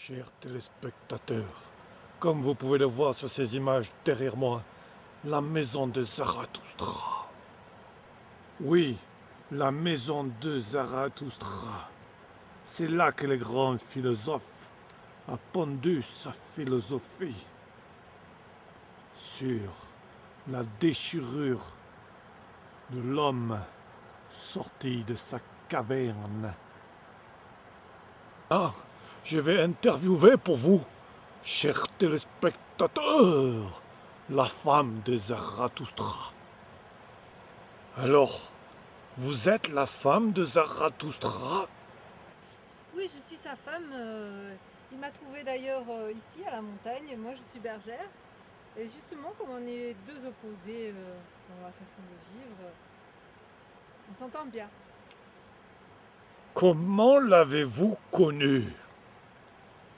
Chers téléspectateurs, comme vous pouvez le voir sur ces images derrière moi, la maison de Zarathustra. Oui, la maison de Zarathustra. C'est là que le grand philosophe a pondu sa philosophie sur la déchirure de l'homme sorti de sa caverne. Ah, je vais interviewer pour vous, chers téléspectateurs, la femme de Zarathustra. Alors, vous êtes la femme de Zarathustra? Oui, je suis sa femme. Il m'a trouvé d'ailleurs ici à la montagne. Moi, je suis bergère. Et justement, comme on est deux opposés dans la façon de vivre, on s'entend bien. Comment l'avez-vous connu?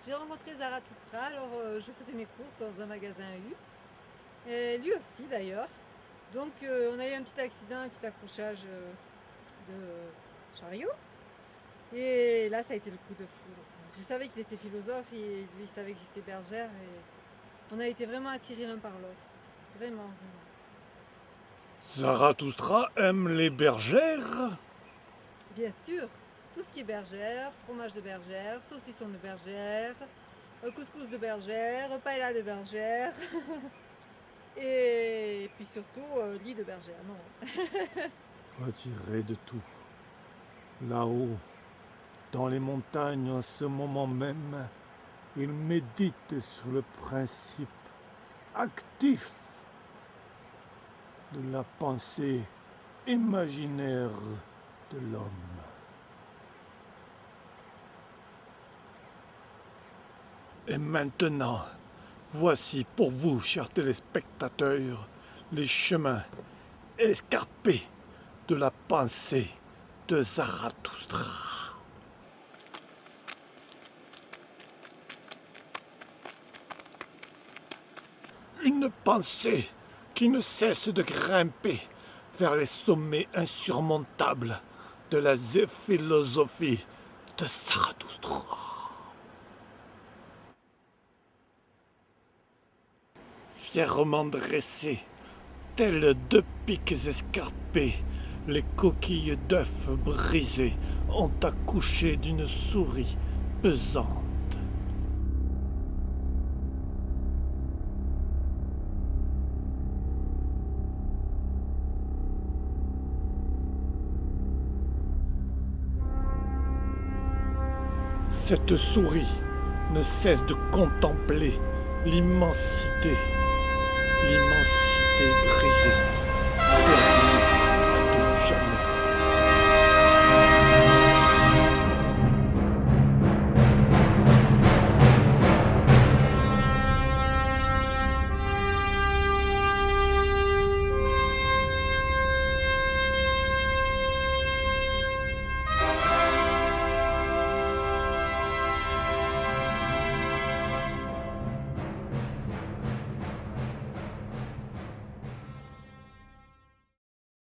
J'ai rencontré Zarathustra, alors je faisais mes courses dans un magasin U. Et lui aussi d'ailleurs. Donc on a eu un petit accident, un petit accrochage de chariot. Et là, ça a été le coup de foudre. Je savais qu'il était philosophe et lui, il savait que j'étais bergère. Et on a été vraiment attirés l'un par l'autre. Vraiment, vraiment. Zarathustra aime les bergères? Bien sûr, tout ce qui est bergère, fromage de bergère, saucisson de bergère, couscous de bergère, paella de bergère. Et puis surtout, lit de bergère. Non. Retiré de tout. Là-haut, dans les montagnes, en ce moment même, il médite sur le principe actif de la pensée imaginaire de l'homme. Et maintenant, voici pour vous, chers téléspectateurs, les chemins escarpés de la pensée de Zarathustra. Une pensée qui ne cesse de grimper vers les sommets insurmontables de la philosophie de Zarathustra. Fièrement dressés, tels deux pics escarpés, les coquilles d'œufs brisées ont accouché d'une souris pesante. Cette souris ne cesse de contempler l'immensité